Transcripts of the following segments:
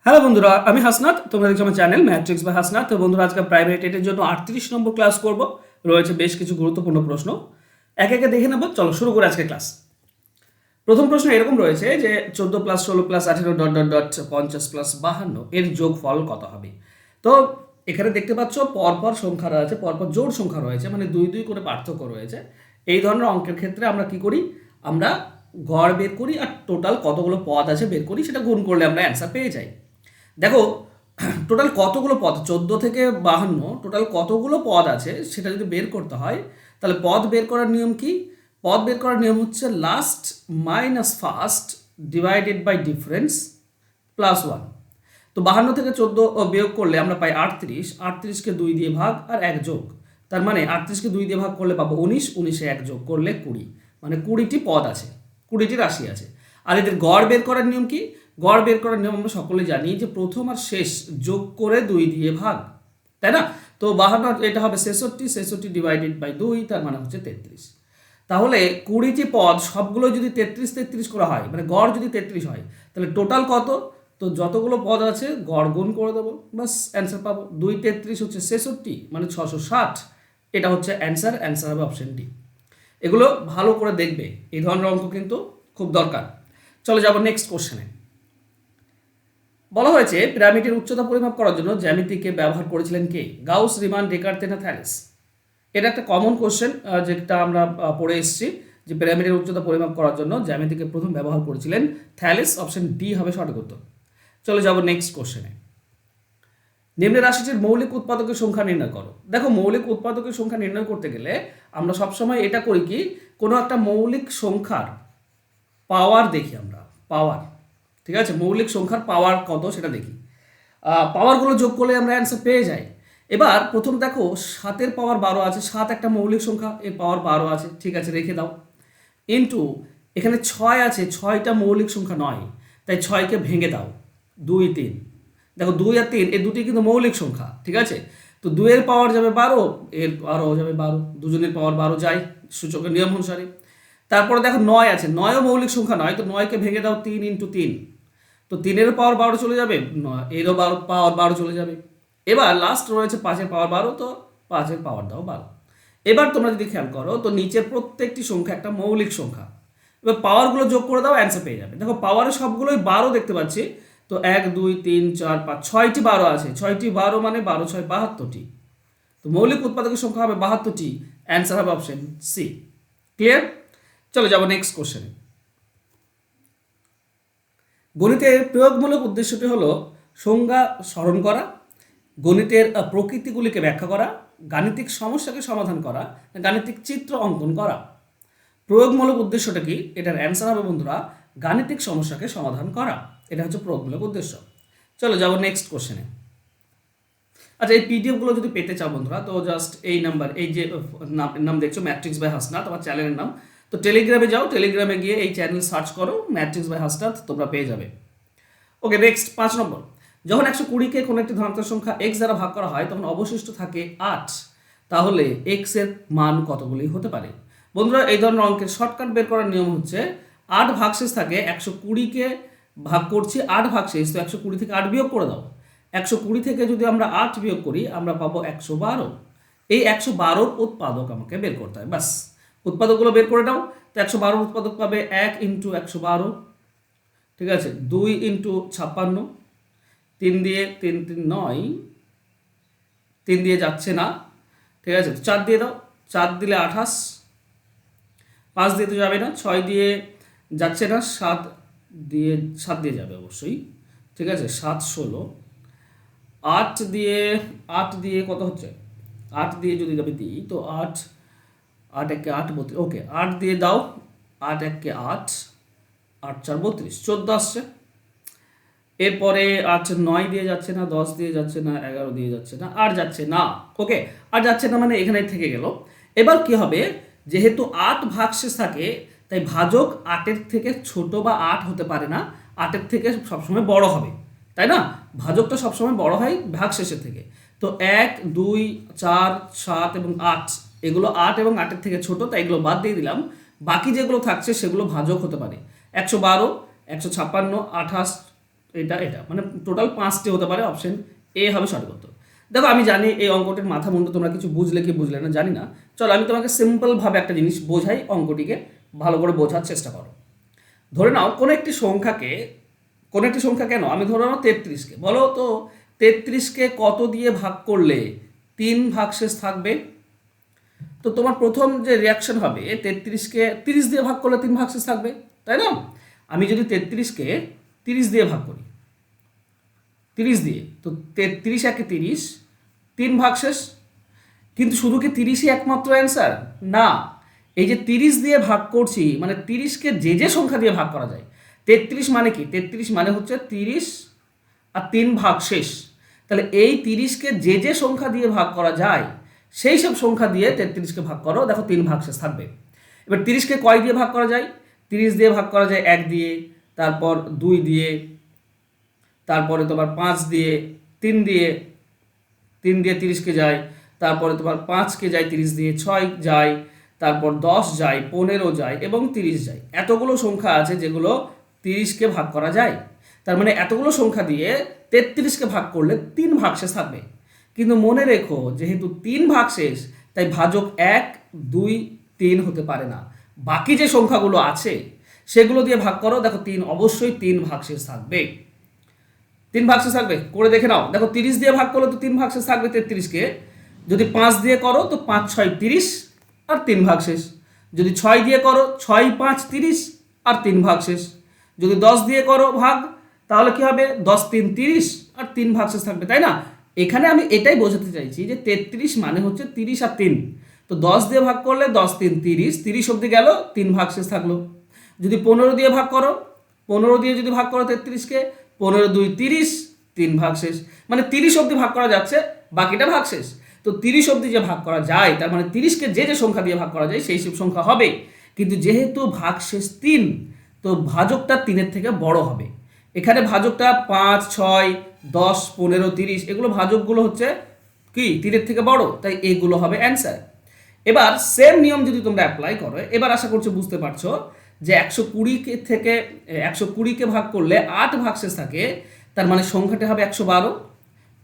Hello বন্ধুরা, আমি হাসনাত। তোমরা দেখছো আমার চ্যানেল ম্যাট্রিক্স বা হাসনাত। তো বন্ধুরা, আজকে প্রাইভেট এটের জন্য 38 নম্বর ক্লাস করব। রয়েছে বেশ কিছু গুরুত্বপূর্ণ প্রশ্ন, একে একে দেখে নেব। চলো শুরু করে আজকে ক্লাস। প্রথম প্রশ্ন এরকম রয়েছে যে 14 plus 16 plus 18 dot dot dot 50 plus 52 এর যোগফল কত হবে? তো এখানে দেখতে পাচ্ছ পরপর সংখ্যা রয়েছে, পরপর জোড় সংখ্যা রয়েছে, মানে দুই দুই করে পার্থক্য রয়েছে। এই ধরনের অঙ্কের ক্ষেত্রে আমরা কি করি? আমরা গড় বের করি আর টোটাল কতগুলো পদ আছে বের করি, সেটা গুণ করলে আমরা অ্যান্সার পেয়ে যাই। দেখো, টোটাল কতগুলো পদ, 14 থেকে 52 টোটাল কতগুলো পদ আছে সেটা যদি বের করতে হয়, তাহলে পদ বের করার নিয়ম কি? পদ বের করার নিয়ম হচ্ছে last minus first divided by difference plus 1। তো 52 থেকে 14 বিয়োগ করলে আমরা পাই 38। 38কে 2 দিয়ে ভাগ আর 1 যোগ, তার মানে 38কে 2 দিয়ে ভাগ করলে পাবো 19। 19-এ 1 যোগ করলে 20, মানে 20টি পদ আছে, 20টি রাশি আছে। আর এদের গড় বের করার নিয়ম কি? গড় বের করার নিয়ম আমরা সকলে জানি যে প্রথম আর শেষ যোগ করে 2 দিয়ে ভাগ, তাই না? তো 52 এটা হবে 66, 66 ডিভাইডেড বাই 2, তার মানে হচ্ছে 33। তাহলে 20টি পদ সবগুলো যদি 33 33 করা হয়, মানে গড় যদি 33 হয়, তাহলে টোটাল কত? তো যতগুলো পদ আছে গড় গুণ করে দেবো, বাস অ্যান্সার পাবো। 2 33 হচ্ছে 66, মানে 660। এটা হচ্ছে অ্যান্সার। অ্যান্সার হবে অপশন ডি। এগুলো ভালো করে দেখবে, এই ধরনের অঙ্ক কিন্তু খুব দরকার। চলে যাব নেক্সট কোশ্চেনে। বলা হয়েছে পিরামিডের উচ্চতা পরিমাপ করার জন্য জ্যামিতিকে ব্যবহার করেছিলেন কে? গাউস, রিমান, ডেকার্তে না থ্যালেস? এটা একটা কমন কোশ্চেন, যেটা আমরা পড়ে এসেছি, যে পিরামিডের উচ্চতা পরিমাপ করার জন্য জ্যামিতিকে প্রথম ব্যবহার করেছিলেন থ্যালেস। অপশন ডি হবে সঠিক উত্তর। চলে যাব নেক্সট কোশ্চেনে। নিম্নের রাশিটির মৌলিক উৎপাদকের সংখ্যা নির্ণয় করো। দেখো, মৌলিক উৎপাদকের সংখ্যা নির্ণয় করতে গেলে আমরা সবসময় এটা করি কি, কোনো একটা মৌলিক সংখ্যার পাওয়ার দেখি আমরা, পাওয়ার, ঠিক আছে? মৌলিক সংখ্যার পাওয়ার কত সেটা দেখি, পাওয়ারগুলো যোগ করলে আমরা অ্যান্সার পেয়ে যাই। এবার প্রথম দেখো, 7-এর পাওয়ার 12 আছে, 7 একটা মৌলিক সংখ্যা, এর পাওয়ার 12 আছে, ঠিক আছে, রেখে দাও। ইন্টু এখানে 6 আছে, 6টা মৌলিক সংখ্যা নয়, তাই 6কে ভেঙে দাও, 2 3। দেখো 2 আর 3 এই দুটি কিন্তু মৌলিক সংখ্যা, ঠিক আছে? তো 2-এর পাওয়ার যাবে 12, এর পাওয়ারও যাবে 12, দুজনের পাওয়ার 12 যায় সূচকের নিয়ম অনুসারে। তারপরে দেখো 9 আছে, 9ও মৌলিক সংখ্যা নয়, তো 9কে ভেঙে দাও 3 ইন্টু 3, তো 3-এর পাওয়ার 12 চলে যাবে, এরও পাওয়ার 12 চলে যাবে। এবার লাস্ট রয়েছে 5-এর পাওয়ার 12, তো 5-এর পাওয়ার দাও 12। এবার তোমরা যদি খেয়াল করো, তো নিচের প্রত্যেকটি সংখ্যা একটা মৌলিক সংখ্যা। এবার পাওয়ারগুলো যোগ করে দাও, অ্যান্সার পেয়ে যাবে। দেখো পাওয়ারে সবগুলোই 12 দেখতে পাচ্ছি, তো 1 2 3 4 5 6টি 12 আছে, 6টি 12 মানে 12 6 72টি। তো মৌলিক উৎপাদকের সংখ্যা হবে 72টি। অ্যান্সার হবে অপশন সি। ক্লিয়ার? চলে যাবো নেক্সট কোশ্চেনে। গণিতের প্রয়োগমূলক উদ্দেশ্যটি হলো সংজ্ঞা স্মরণ করা, গণিতের প্রকৃতিগুলিকে ব্যাখ্যা করা, গাণিতিক সমস্যাকে সমাধান করা, গাণিতিক চিত্র অঙ্কন করা। প্রয়োগমূলক উদ্দেশ্যটা কি? এটার অ্যান্সার হবে বন্ধুরা গাণিতিক সমস্যাকে সমাধান করা। এটা হচ্ছে প্রয়োগমূলক উদ্দেশ্য। চলো যাবো নেক্সট কোশ্চেনে। আচ্ছা, এই পিডিএফগুলো যদি পেতে চাও বন্ধুরা, তো জাস্ট এই নাম্বার, এই যে নাম দেখছো ম্যাট্রিক্স বাই হাসনাত, আমার চ্যানেলের নাম। তো টেলিগ্রামে যাও, টেলিগ্রামে গিয়ে এই চ্যানেল সার্চ করো ম্যাট্রিক্স বাই হাসনাত, তোমরা পেয়ে যাবে। ওকে, নেক্সট 5 নম্বর। যখন 120-কে কোনো একটি ধনাত্মক সংখ্যা x দ্বারা ভাগ করা হয়, তখন অবশিষ্ট থাকে 8। তাহলে x এর মান কতগুলি হতে পারে? বন্ধুরা, এই ধরনের অঙ্কের শর্টকাট বের করার নিয়ম হচ্ছে 8 ভাগশেষ থাকে, 120-কে ভাগ করছি 8 ভাগশেষ, তো 120 থেকে 8 বিয়োগ করে দাও। 120 থেকে যদি আমরা 8 বিয়োগ করি, আমরা পাবো 112। এই 112-র উৎপাদক আমাকে বের করতে হয়, বাস। উৎপাদকগুলো বের করে দাও। তো 112-র উৎপাদক পাবে 1 ইন্টু 112, ঠিক আছে, 2 ইন্টু 56, 3 দিয়ে 3 3 9, 3 দিয়ে যাচ্ছে না, ঠিক আছে, তো 4 দিয়ে দাও, 4 দিলে 28, 5 দিয়ে তো যাবে না, 6 দিয়ে যাচ্ছে না, 7 দিয়ে যাবে অবশ্যই, ঠিক আছে, 7 16, 8 দিয়ে কত হচ্ছে? 8 দিয়ে যদি আমি দিই, তো 8 8 1 8 32, ওকে, 8 দিয়ে দাও, 8 1 8, 8 4 32, 14 আসছে। এরপরে 8 9 দিয়ে যাচ্ছে না, 10 দিয়ে যাচ্ছে না, 11 দিয়ে যাচ্ছে না, আর যাচ্ছে না। ওকে, আর যাচ্ছে না মানে এখানে থেকে গেল। এবার কি হবে? যেহেতু 8 ভাগশেষ থাকে, তাই ভাজক 8-এর থেকে ছোট বা 8 হতে পারে না, 8-এর থেকে সবসময় বড় হবে, তাই না? ভাজকটা সবসময় বড় হয় ভাগশেষের থেকে। তো 1 2 4 7 এবং 8, এগুলো 8 এবং 8-এর থেকে ছোট, তাই এগুলো বাদ দিয়ে দিলাম। বাকি যেগুলো থাকছে সেগুলো ভাজক হতে পারে। 112, 156, 28, এটা মানে টোটাল 5টি হতে পারে, অপশন এ হবে সঠিক উত্তর। দেখো আমি জানি এই অঙ্কটির মাথা মুন্ডু তোমরা কিছু বুঝলে কি বুঝলে না জানি না, চলো আমি তোমাকে সিম্পলভাবে একটা জিনিস বোঝাই, অঙ্কটিকে ভালো করে বোঝার চেষ্টা করো। ধরে নাও কোনো একটি সংখ্যা কেন, আমি ধরে নাও 33কে, বলো তো 33কে কত দিয়ে ভাগ করলে 3 ভাগশেষ থাকবে? তো তোমার প্রথম যে রিয়াকশন হবে 33কে 30 দিয়ে ভাগ করলে 3 ভাগশেষ থাকবে, তাই না? আমি যদি 33কে 30 দিয়ে ভাগ করি, 30 দিয়ে, তো 33 একে 30, 3 ভাগশেষ। কিন্তু শুধু কি 30ই একমাত্র অ্যান্সার? না, এই যে 30 দিয়ে ভাগ করছি মানে 30কে যে সংখ্যা দিয়ে ভাগ করা যায়। 33 মানে কি? 33 মানে হচ্ছে 30 আর 3 ভাগশেষ। তাহলে এই 30কে যে সংখ্যা দিয়ে ভাগ করা যায় সেই সব সংখ্যা দিয়ে 33কে ভাগ করো, দেখো 3 ভাগশেষ থাকবে। এবার 30কে কয় দিয়ে ভাগ করা যায়? 30 দিয়ে ভাগ করা যায় 1 দিয়ে, তারপর 2 দিয়ে, তারপরে তোমার 5 দিয়ে, 3 দিয়ে, 30কে যায়, তারপরে তোমার 5কে যায় 30 দিয়ে, 6 যায়, তারপর 10 যায়, 15 যায় এবং 30 যায়। এতগুলো সংখ্যা আছে যেগুলো 30কে ভাগ করা যায়। তার মানে এতগুলো সংখ্যা দিয়ে 33কে ভাগ করলে 3 ভাগশেষ থাকবে। কিন্তু মনে রেখো যেহেতু 3 ভাগশেষ তাই ভাজক 1, 2, 3 হতে পারে না। বাকি যে সংখ্যাগুলো আছে সেগুলো দিয়ে ভাগ করো, দেখো 3 অবশ্যই 3 ভাগশেষ থাকবে। 3 ভাগশেষ থাকবে, করে দেখে নাও। দেখো 30 দিয়ে ভাগ করলে তো 3 ভাগশেষ থাকবে 33কে। যদি 5 দিয়ে করো তো 5, 6, 30 আর 3 ভাগশেষ। যদি 6 দিয়ে করো 6, 5, 30 আর 3 ভাগশেষ। যদি 10 দিয়ে করো ভাগ তাহলে কি হবে? 10, 3, 30 আর 3 ভাগশেষ থাকবে, তাই না? এখানে আমি এটাই বোঝাতে চাইছি যে 33 মানে হচ্ছে 30 আর 3। তো 10 দিয়ে ভাগ করলে 10, 3, 30, 30 অবধি গেল, 3 ভাগশেষ থাকলো। যদি 15 দিয়ে ভাগ করো, 15 দিয়ে যদি ভাগ করো 33কে, 15, 2, 30, 3 ভাগশেষ। মানে 30 অবধি ভাগ করা যাচ্ছে, বাকিটা ভাগশেষ। তো 30 অবধি যে ভাগ করা যায় তার মানে 30কে যে সংখ্যা দিয়ে ভাগ করা যায় সেই সব সংখ্যা হবে। কিন্তু যেহেতু ভাগশেষ 3, তো ভাজকটা 3-এর থেকে বড় হবে। এখানে ভাজকটা 5, 6, 10, 15, 30 এগুলো ভাজকগুলো হচ্ছে কি 3-এর থেকে বড়, তাই এইগুলো হবে অ্যান্সার। এবার সেম নিয়ম যদি তোমরা অ্যাপ্লাই করো, এবার আশা করছি বুঝতে পারছো যে 120 থেকে 120কে ভাগ করলে 8 ভাগশেষ থাকে, তার মানে সংখ্যাটা হবে 112।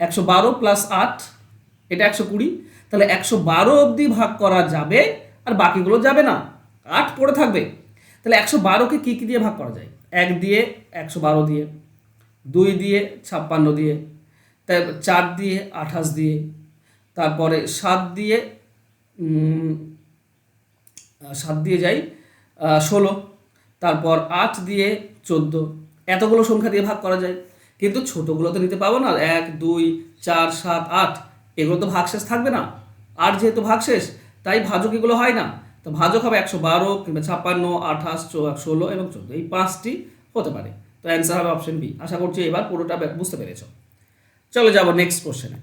112 প্লাস 8, এটা 120। তাহলে 112 অবধি ভাগ করা যাবে আর বাকিগুলো যাবে না, 8 পড়ে থাকবে। তাহলে 112কে কী কী দিয়ে ভাগ করা যায়? 1 দিয়ে, 112 দিয়ে, 2 দিয়ে, 56 দিয়ে, তারপর 4 দিয়ে, 28 দিয়ে, তারপরে 7 দিয়ে 7 দিয়ে যাই 16, তারপর 8 দিয়ে 14। এতগুলো সংখ্যা দিয়ে ভাগ করা যায়। কিন্তু ছোটোগুলো তো নিতে পাবো না, 1, 2, 4, 7, 8 এগুলো তো ভাগশেষ থাকবে না। আর যেহেতু ভাগশেষ তাই ভাজক এগুলো হয় না। তো ভাজক হবে 112 কিংবা 56, 28, 16 এবং 14, এই 5টি হতে পারে। তো অ্যান্সার হবে অপশন বি। আশা করছি এবার পুরোটা বুঝতে পেরেছো। চলো যাবো নেক্সট কোশ্চেনে।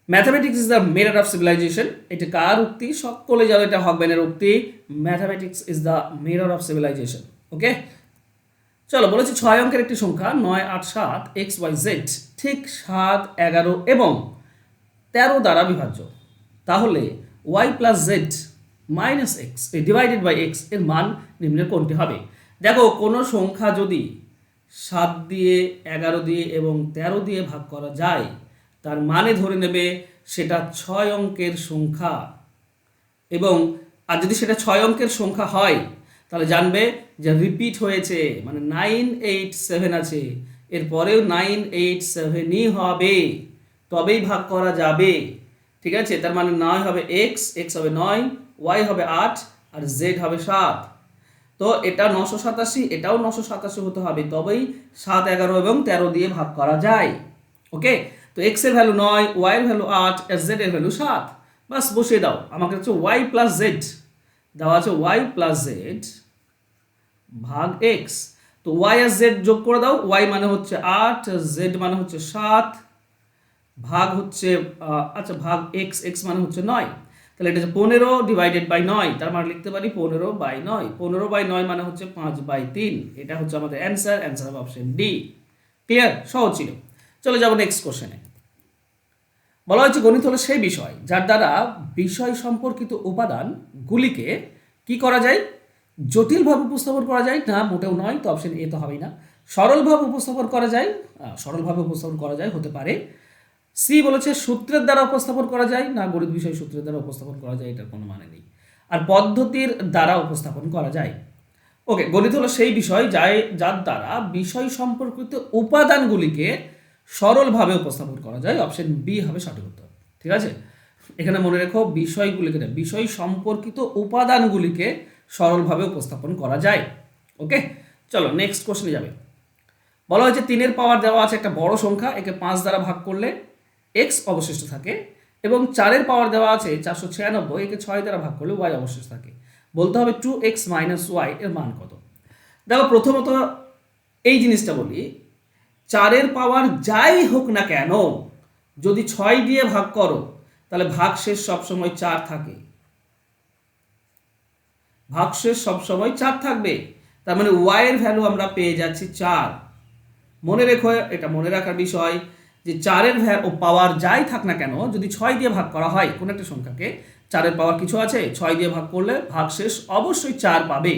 Mathematics is the mirror of civilization, এটা কার উক্তি? সকলে জানো এটা হকব্যানের উক্তি। Mathematics is the mirror of civilization. Okay, চলো বলেছি 6 অঙ্কের একটি সংখ্যা 9, 8, 7 XYZ ঠিক 7, 11 এবং 13 দ্বারা বিভাজ্য। তাহলে y plus Z minus X divided by X এর মান নিম্নের কোনটি হবে? দেখো কোনো সংখ্যা যদি 7 দিয়ে, 11 দিয়ে এবং 13 দিয়ে ভাগ করা যায় তার মানে ধরে নেবে সেটা 6 অঙ্কের সংখ্যা। এবং আর যদি সেটা 6 অঙ্কের সংখ্যা হয় তাহলে জানবে যে রিপিট হয়েছে, মানে 9, 8, 7 আছে, এরপরেও 9, 8, 7ই হবে, তবেই ভাগ করা যাবে। ঠিক আছে, তার মানে 9 হবে এক্স হবে 9, ওয়াই হবে 8 আর জেড হবে 7। তো এটা 987, এটাও 987 হতে হবে, তবেই 7, 11 এবং 13 দিয়ে ভাগ করা যায়। ওকে, তো এক্স এর ভ্যালু 9, ওয়াই এর ভ্যালু 8 আর জেড এর ভ্যালু 7। বাস বসিয়ে দাও, আমাকে হচ্ছে ওয়াই প্লাস জেড দেওয়া আছে, ওয়াই প্লাস জেড ভাগ এক্স। তো ওয়াই আর জেড যোগ করে দাও, ওয়াই মানে হচ্ছে 8, জেড মানে হচ্ছে 7, ভাগ হচ্ছে আচ্ছা ভাগ এক্স, এক্স মানে হচ্ছে 9। তাহলে এটা হচ্ছে 15 ডিভাইডেড বাই 9, তার মানে লিখতে পারি 15/9। 15/9 মানে হচ্ছে 5/3। এটা হচ্ছে আমাদের অ্যান্সার হবে অপশন ডি। ক্লিয়ার? সহজ ছিল। চলে যাবো নেক্সট কোশ্চেনে। বলা হচ্ছে গণিত হলো সেই বিষয় যার দ্বারা বিষয় সম্পর্কিত উপাদানগুলিকে কি করা যায়? জটিলভাবে উপস্থাপন করা যায় না, মোটেও নয়, তো অপশন এ তো হবেই না। সরলভাবে উপস্থাপন করা যায়, হতে পারে। সি বলেছে সূত্রের দ্বারা উপস্থাপন করা যায় না, গণিত বিষয় সূত্রের দ্বারা উপস্থাপন করা যায়, এটার কোনো মানে নেই। আর পদ্ধতির দ্বারা উপস্থাপন করা যায়। ওকে, গণিত হলো সেই বিষয় যার দ্বারা বিষয় সম্পর্কিত উপাদানগুলিকে সরলভাবে উপস্থাপন করা যায়। অপশন বি হবে সঠিক উত্তর। ঠিক আছে, এখানে মনে রেখো বিষয়গুলিকে না, বিষয় সম্পর্কিত উপাদানগুলিকে সরলভাবে উপস্থাপন করা যায়। ওকে, চলো নেক্সট কোশ্চেনে যাবে। বলা হয়েছে 3-এর পাওয়ার দেওয়া আছে একটা বড় সংখ্যা, একে 5 দ্বারা ভাগ করলে x অবশিষ্ট থাকে, এবং 4-এর পাওয়ার দেওয়া আছে 496, একে 6 দ্বারা ভাগ করলে y অবশিষ্ট থাকে। বলতে হবে 2x - y এর মান কত। দেখো প্রথমত এই জিনিসটা বলি, 4-এর পাওয়ার যাই হোক না কেন যদি 6 দিয়ে ভাগ করো তাহলে ভাগশেষ সবসময় 4 থাকে, ভাগশেষ সবসময় 4 থাকবে। তার মানে y এর ভ্যালু আমরা পেয়ে যাচ্ছি 4। মনে রেখো, এটা মনে রাখার বিষয় যে 4-এর পাওয়ার যাই থাক না কেন যদি 6 দিয়ে ভাগ করা হয় কোনো একটা সংখ্যাকে, 4-এর পাওয়ার কিছু আছে, 6 দিয়ে ভাগ করলে ভাগশেষ অবশ্যই 4 পাবে।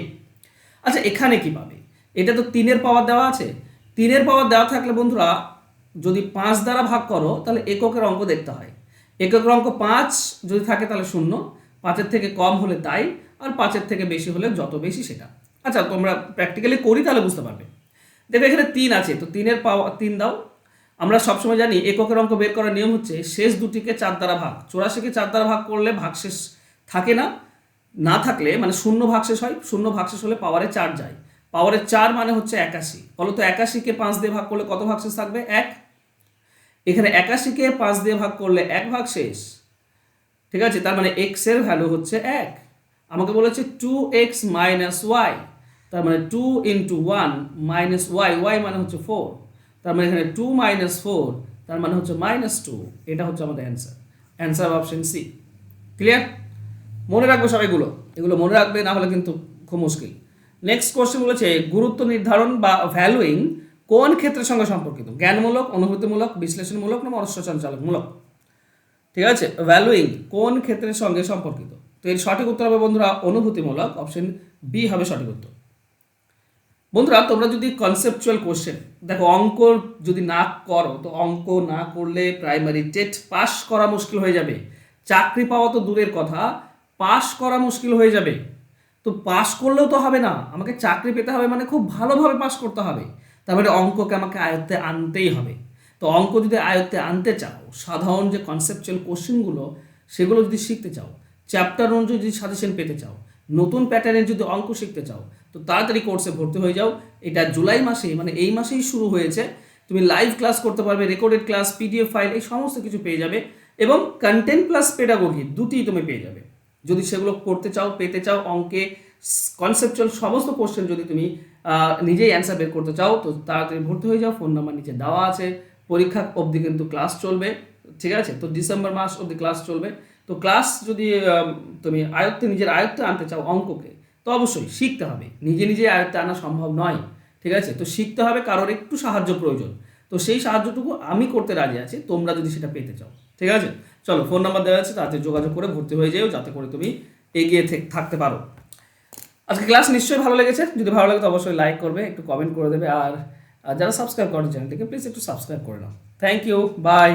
আচ্ছা এখানে কি পাবে? এটা তো 3-এর পাওয়ার দেওয়া আছে, 3-এর পাওয়ার দেওয়া থাকলে বন্ধুরা যদি 5 দ্বারা ভাগ করো তাহলে এককের অঙ্ক দেখতে হয়। এককের অঙ্ক 5 যদি থাকে তাহলে 0, 5-এর থেকে কম হলে তাই, আর 5-এর থেকে বেশি হলে যত বেশি সেটা। আচ্ছা তোমরা প্র্যাকটিক্যালি করি তাহলে বুঝতে পারবে। দেখো এখানে 3 আছে, তো 3-এর পাওয়ার 3 দাও। আমরা সবসময় জানি এককের অঙ্ক বের করার নিয়ম হচ্ছে শেষ দুটিকে 4 দ্বারা ভাগ। 84-কে 4 দ্বারা ভাগ করলে ভাগশেষ থাকে না, না থাকলে মানে 0 ভাগশেষ হয়, 0 ভাগশেষ হলে পাওয়ারে 4 যায়। পাওয়ারে 4 মানে হচ্ছে 81। বলো তো 81-কে 5 দিয়ে ভাগ করলে কত ভাগশেষ থাকবে? 1। এখানে 81-কে 5 দিয়ে ভাগ করলে 1 ভাগশেষ। ঠিক আছে, তার মানে x এর ভ্যালু হচ্ছে 1। আমাকে বলেছে 2x - y, তার মানে 2 × 1 - y, y মানে হচ্ছে 4, তার মানে এখানে 2 - 4, তার মানে হচ্ছে -2। এটা হচ্ছে আমাদের অ্যান্সার অপশন সি। ক্লিয়ার? মনে রাখবো সবাইগুলো, এগুলো মনে রাখবে, না হলে কিন্তু খুব মুশকিল। নেক্সট কোশ্চেন বলেছে গুরুত্ব নির্ধারণ বা ভ্যালুইং কোন ক্ষেত্রের সঙ্গে সম্পর্কিত? জ্ঞানমূলক, অনুভূতিমূলক, বিশ্লেষণমূলক না মনস্সঞ্চালকমূলক? ঠিক আছে, ভ্যালুইং কোন ক্ষেত্রের সঙ্গে সম্পর্কিত? তো এর সঠিক উত্তর হবে বন্ধুরা অনুভূতিমূলক। অপশন বি হবে সঠিক উত্তর। বন্ধুরা তোমরা যদি কনসেপচুয়াল কোশ্চেন দেখো, অঙ্ক যদি না করো তো অঙ্ক না করলে প্রাইমারি টেট পাস করা মুশকিল হয়ে যাবে। চাকরি পাওয়া তো দূরের কথা, পাস করা মুশকিল হয়ে যাবে। তো পাস করলেও তো হবে না, আমাকে চাকরি পেতে হবে, মানে খুব ভালোভাবে পাস করতে হবে। তার মানে অঙ্ককে আমাকে আয়ত্তে আনতেই হবে। তো অঙ্ক যদি আয়ত্তে আনতে চাও, সাধারণ যে কনসেপচুয়াল কোশ্চেনগুলো সেগুলো যদি শিখতে চাও, চ্যাপ্টার অনুযায়ী যদি সাজেশন পেতে চাও, নতুন প্যাটার্নের যদি অঙ্ক শিখতে চাও, তো তাড়াতাড়ি কোর্সে ভর্তি হয়ে যাও। এটা জুলাই মাসেই, মানে এই মাসেই শুরু হয়েছে। তুমি লাইভ ক্লাস করতে পারবে, রেকর্ডেড ক্লাস, পিডিএফ ফাইল, এই সমস্ত কিছু পেয়ে যাবে, এবং কন্টেন্ট প্লাস পেডাগোগি দুটিই তুমি পেয়ে যাবে। যদি সেগুলো করতে চাও, পেতে চাও, অঙ্কে কনসেপচুয়াল সমস্ত কোশ্চেন যদি তুমি নিজেই অ্যান্সার বের করতে চাও, তো তাড়াতাড়ি ভর্তি হয়ে যাও। ফোন নাম্বার নিচে দেওয়া আছে। পরীক্ষা অবধি কিন্তু ক্লাস চলবে, ঠিক আছে? তো ডিসেম্বর মাস অবধি ক্লাস চলবে। তো ক্লাস যদি তুমি নিজের আয়ত্তে আনতে চাও অঙ্ককে, তো অবশ্যই শিখতে হবে। নিজে আয়ত্তে আনা সম্ভব নয়, ঠিক আছে? তো শিখতে হবে, কারোর একটু সাহায্য প্রয়োজন। তো সেই সাহায্যটুকু আমি করতে রাজি আছি, তোমরা যদি সেটা পেতে চাও, ঠিক আছে? চলো, ফোন নাম্বার দেওয়া আছে, তাতে যোগাযোগ করে ভর্তি হয়ে যাও, যাতে করে তুমি এগিয়ে থাকতে পারো। আজকে ক্লাস নিশ্চয়ই ভালো লেগেছে। যদি ভালো লাগে তো অবশ্যই লাইক করবে, একটু কমেন্ট করে দেবে, আর যারা সাবস্ক্রাইব করেন চ্যানেলটিকে প্লিজ একটু সাবস্ক্রাইব করে নাও। Thank you, by.